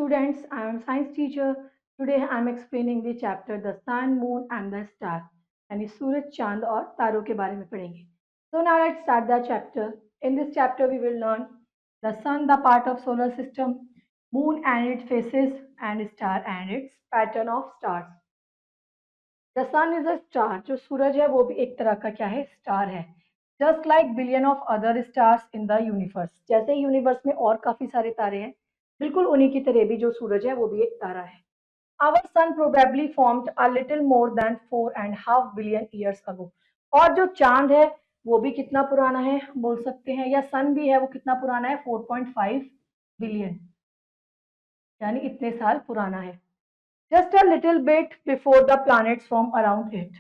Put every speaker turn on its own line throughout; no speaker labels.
students, I am science teacher. Today I am explaining the chapter the sun, moon and the star. यानी सूरज, चांद और तारों के बारे में पढ़ेंगे. So now let's start the chapter. In this chapter we will learn the sun, the part of solar system, moon and its phases, and star and its pattern of stars. The sun is a star. जो सूरज है वो भी एक तरह का क्या है, star है. Just like billion of other stars in the universe. जैसे यूनिवर्स में और काफी सारे तारे हैं, बिल्कुल उन्हीं की तरह भी जो सूरज है वो भी एक तारा है. Our sun probably formed a little more than 4.5 billion years ago. और जो चांद है वो भी कितना पुराना है बोल सकते हैं, या सन भी है वो कितना पुराना है, 4.5 बिलियन, यानी इतने साल पुराना है. Just a little bit before the planets form around it,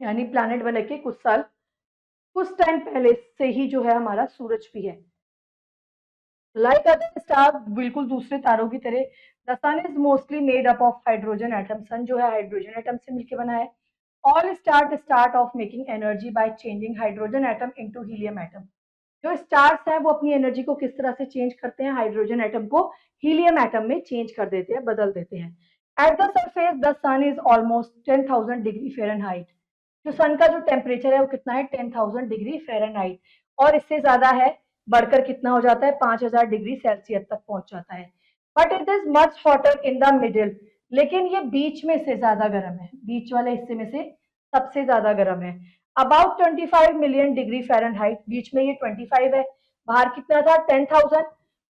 यानी प्लैनेट बने के कुछ टाइम पहले से ही जो है हमारा सूरज भी है. लाइक अदर स्टार, बिल्कुल दूसरे तारों की तरह, the sun is mostly made up of hydrogen atom. Sun जो है हाइड्रोजन एटम से मिलकर बना है. All start of making energy by changing hydrogen atom into helium atom. जो स्टार्स हैं वो अपनी एनर्जी को किस तरह से चेंज करते हैं, हाइड्रोजन एटम को हीलियम एटम में चेंज कर देते हैं, बदल देते हैं. At the surface the sun is almost 10,000 degree Fahrenheit. जो सन का जो टेम्परेचर है वो कितना है, 10,000 डिग्री फ़ारेनहाइट, और इससे ज्यादा है, बढ़कर कितना हो जाता है, 5,000 डिग्री सेल्सियस तक पहुंच जाता है. But it is much hotter in the middle. लेकिन ये बीच में से ज्यादा गर्म है, बीच वाले हिस्से में से सबसे ज्यादा गर्म है. About 25 million degree Fahrenheit. बीच में ये 25 है, बाहर कितना था, 10,000,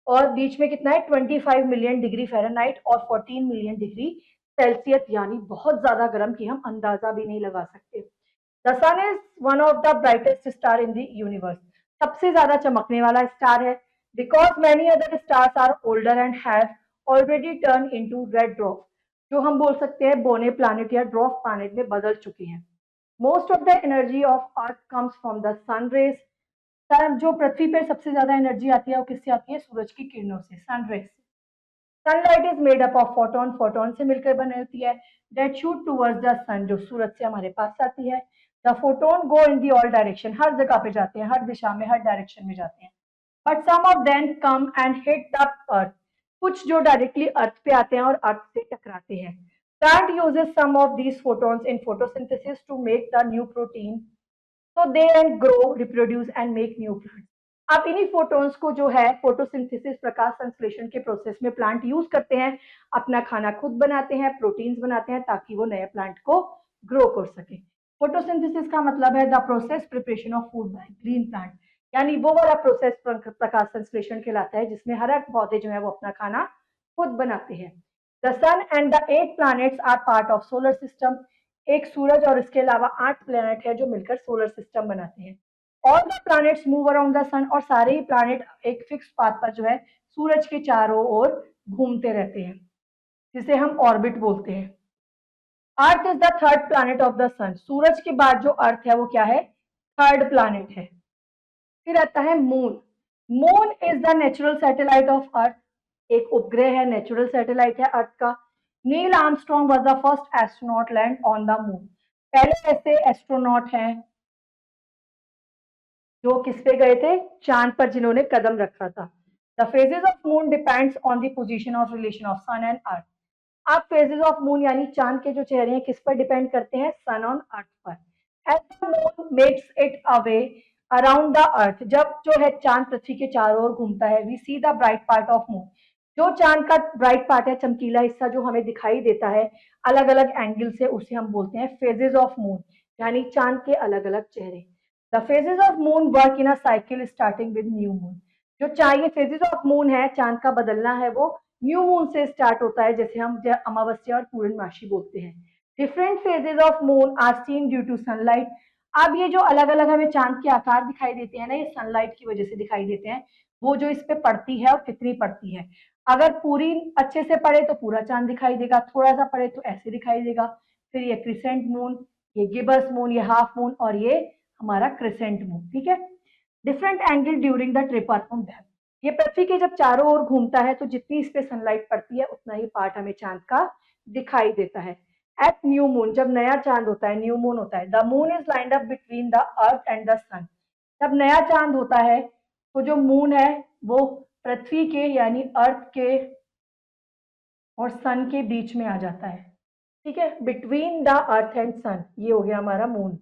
और बीच में कितना है, 25 मिलियन डिग्री फ़ारेनहाइट और 14 मिलियन डिग्री सेल्सियस, यानी बहुत ज्यादा गर्म की हम अंदाजा भी नहीं लगा सकते. The sun is one of the brightest star in the universe. सबसे ज्यादा चमकने वाला स्टार है. Because many other stars are older and have already turn into red dwarf. जो हम बोल सकते हैं बोने प्लैनेट या ड्वार्फ प्लैनेट में बदल चुके हैं. Most of the energy of earth comes from the sun rays. जो पृथ्वी पर सबसे ज्यादा एनर्जी आती है वो किससे आती है, सूरज की किरणों से, सन रेज से. Sunlight is made up of photon. Photon से मिलकर बनी होती है. That shoot towards the sun. जो सूरज से हमारे पास आती है. The photon go in the all direction. हर जगह पे जाते हैं, हर दिशा में, हर डायरेक्शन में जाते हैं. But some of them come and hit the earth. कुछ जो डायरेक्टली अर्थ पे आते हैं और अर्थ से टकराते हैं. Plant uses some of these photons in photosynthesis to make the new protein. So they and grow, reproduce and make new plants. अब इन्हीं फोटोन्स को जो है फोटोसिंथेसिस, प्रकाश संश्लेषण के प्रोसेस में प्लांट यूज करते हैं, अपना खाना खुद बनाते हैं, प्रोटीन्स बनाते हैं, ताकि वो नए प्लांट को ग्रो कर सके. फोटोसिंथेसिस का मतलब है the process preparation of food by green plant, यानी वो वाला प्रोसेस प्रकाश संश्लेषण कहलाता है जिसमें हर एक पौधे जो है वो अपना खाना खुद बनाते हैं. The sun and the 8 planets are part of solar system. एक सूरज और इसके अलावा 8 प्लैनेट है जो मिलकर सोलर सिस्टम बनाते हैं. All the planets move around the sun. और सारे ही प्लैनेट एक फिक्स पाथ पर जो है सूरज के चारों ओर घूमते रहते हैं, जिसे हम ऑर्बिट बोलते हैं. Earth is the third planet of the sun. सूरज के बाद जो अर्थ है वो क्या है, थर्ड प्लैनेट है. फिर आता है moon. Moon is the natural satellite of earth. एक उपग्रह है, नेचुरल सैटेलाइट है अर्थ का. Neil Armstrong was the first astronaut land on the moon. पहले ऐसे एस्ट्रोनॉट हैं जो किस पे गए थे, चांद पर, जिन्होंने कदम रखा था. The phases of moon depends on the position of relation of sun and earth. अब फेजेस ऑफ मून यानी चांद के जो चेहरे हैं किस पर डिपेंड करते हैं, सन ऑन अर्थ पर. As the moon makes it away around the earth. जब जो है चांद पृथ्वी के चारों ओर घूमता है, we see the bright part of moon. जो चांद का ब्राइट पार्ट है, चमकीला हिस्सा जो हमें दिखाई देता है अलग अलग एंगल से, उसे हम बोलते हैं फेजेस ऑफ मून, यानी चांद के अलग अलग चेहरे. The phases of moon work in a cycle starting with new moon. जो ये फेजेस ऑफ मून है, चांद का बदलना है, वो न्यू मून से स्टार्ट होता है, जैसे हम अमावस्या और पूर्णमासी बोलते हैं. Different phases of moon are seen due to sunlight. अब ये जो अलग अलग हमें चांद के आकार दिखाई देते हैं ना, ये सनलाइट की वजह से दिखाई देते हैं. वो जो इस पे पड़ती है और कितनी पड़ती है. अगर पूरी अच्छे से पड़े तो पूरा चांद दिखाई देगा, थोड़ा सा पड़े तो ऐसे दिखाई देगा. फिर ये क्रिसेंट मून, ये गिबस मून, ये हाफ मून, और ये हमारा क्रिसेंट मून. ठीक है. Different angle during the trip on them. ये पृथ्वी के जब चारों ओर घूमता है तो जितनी इस पे सनलाइट पड़ती है उतना ही पार्ट हमें चांद का दिखाई देता है. एट न्यू मून, जब नया चांद होता है, न्यू मून होता है, the moon is lined up between the earth and the sun. जब नया चांद होता है तो जो मून है वो पृथ्वी के यानी अर्थ के और सन के बीच में आ जाता है, ठीक है, बिटवीन द अर्थ एंड सन, ये हो गया हमारा मून,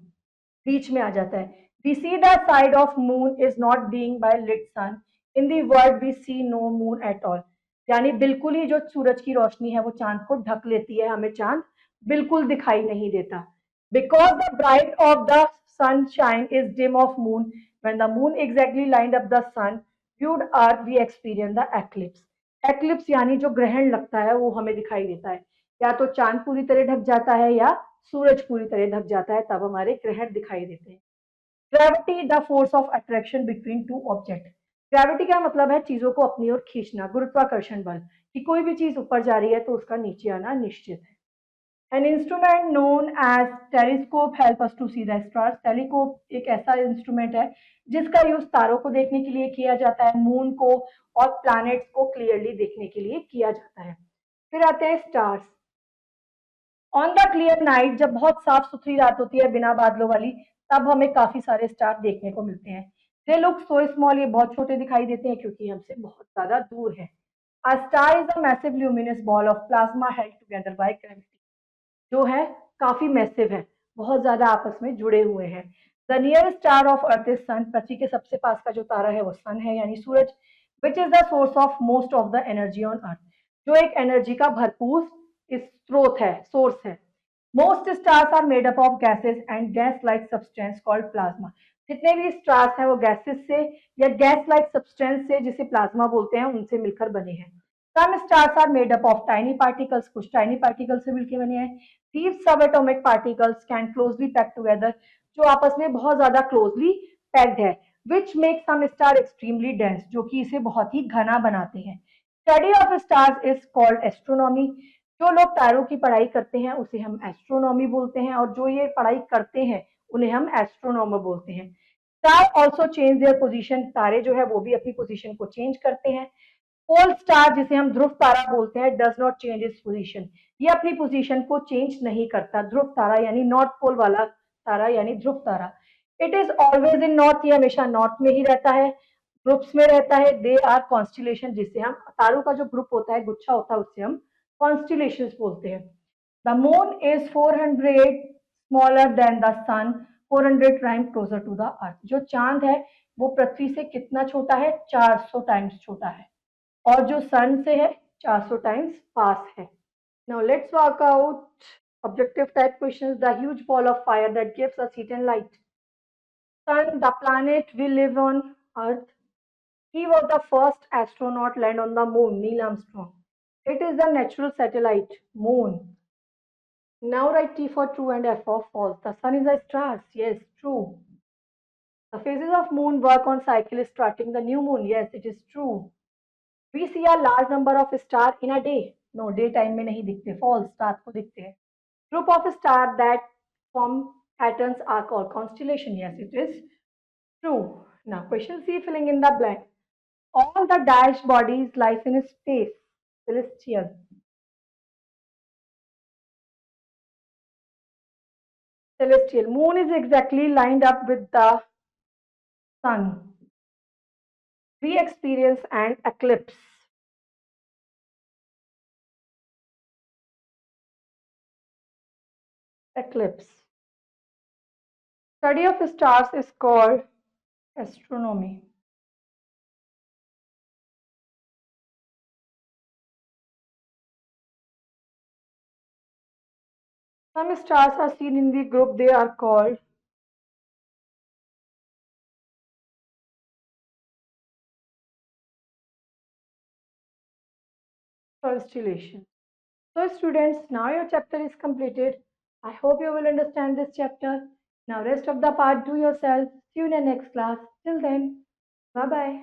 बीच में आ जाता है। We see the side of moon is not being by lit sun, in the world we see no moon at all, यानी बिल्कुल ही जो सूरज की रोशनी है वो चांद को ढक लेती है, हमें चांद बिल्कुल दिखाई नहीं देता। Because the bright of the sunshine is dim of moon, when the moon exactly lined up the sun viewed earth we experience the eclipse। eclipse यानी जो ग्रहण लगता है वो हमें दिखाई देता है, या तो चांद पूरी तरह ढक जाता है या सूरज पूरी तरह ढक जाता है, तब हमारे ग्रहण दिखाई देते हैं। Gravity the force of attraction between two object. Gravity का मतलब है चीजों को अपनी ओर खींचना, गुरुत्वाकर्षण बल, कि कोई भी चीज ऊपर जा रही है तो उसका नीचे आना निश्चित है। An instrument known as telescope help us to see the stars। Telescope एक ऐसा इंस्ट्रूमेंट है जिसका यूज तारों को देखने के लिए किया जाता है, मून को और प्लैनेट्स को क्लियरली देखने के लिए किया जाता है। फिर आते हैं stars. On the clear night, जब बहुत साफ सुथरी रात होती है बिना बादलों वाली, तब हमें काफी सारे स्टार देखने को मिलते हैं। दे लुक सो स्मॉल, ये बहुत छोटे दिखाई देते हैं क्योंकि हमसे बहुत ज्यादा दूर है। A star is a massive luminous ball of plasma held together by gravity। जो है काफी मैसिव है, बहुत ज्यादा आपस में जुड़े हुए हैं। The near star of earth is sun, पृथ्वी के सबसे पास का जो तारा है वो सन है यानी सूरज। Which is the source of most of the energy on earth, जो एक एनर्जी का भरपूर स्रोत है, सोर्स है। Most stars are made up of gases and gas like substance called plasma. जितने भी स्टार्स हैं वो गैसेस से या गैस लाइक सब्सटेंस से, जिसे प्लाज्मा बोलते हैं, उनसे मिलकर बने हैं। Some stars are made up of tiny particles, कुछ टाइनी पार्टिकल्स से मिलकर बने हैं। These subatomic particles can closely pack together, जो आपस में बहुत ज्यादा क्लोजली पैक्ड है, which makes some star extremely dense, जो कि इसे बहुत ही घना बनाते हैं। Study of stars is called astronomy। जो लोग तारों की पढ़ाई करते हैं उसे हम एस्ट्रोनॉमी बोलते हैं, और जो ये पढ़ाई करते हैं उन्हें हम एस्ट्रोनॉमर बोलते हैं। Star also change their position, तारे जो है वो भी अपनी पोजिशन को चेंज करते हैं। पोल स्टार, जिसे हम ध्रुव तारा बोलते हैं, does not change its position, ये अपनी पोजीशन को चेंज नहीं करता। ध्रुव तारा यानी नॉर्थ पोल वाला तारा यानी ध्रुव तारा। It is always in north, ये हमेशा नॉर्थ में ही रहता है, ग्रुप्स में रहता है। दे आर कॉन्स्टिलेशन, जिसे हम तारों का जो ग्रुप होता है, गुच्छा होता है, उससे हम कॉन्स्टिलेशन बोलते हैं। The moon is 400 smaller than the sun, 400 time closer to the earth. जो चांद है वो पृथ्वी से कितना छोटा है, 400 टाइम्स छोटा है, और जो सन से है 400 टाइम्स पास है। Now let's work out objective type questions. The huge ball of fire that gives us heat and light. Sun, the planet we live on, Earth. He was the first astronaut land on the moon, Neil Armstrong. It is the natural satellite, moon. Now write T for true and F for false. The sun is a star. Yes, true. The phases of moon work on cycle starting the new moon. Yes, it is true. We see a large number of stars in a day. No, day time में नहीं दिखते, false, रात को दिखते हैं। Group of stars that form patterns are called constellation. Yes, it is true. Now, question C, filling in the blank. All the dashed bodies lies in space. Celestial. Celestial. Moon is exactly lined up with the sun. We experience an eclipse. Eclipse. Study of stars is called astronomy. Some stars are seen in the group, they are called constellation. So students, now your chapter is completed. I hope you will understand this chapter. Now rest of the part do yourself. See you in the next class. Till then, bye bye.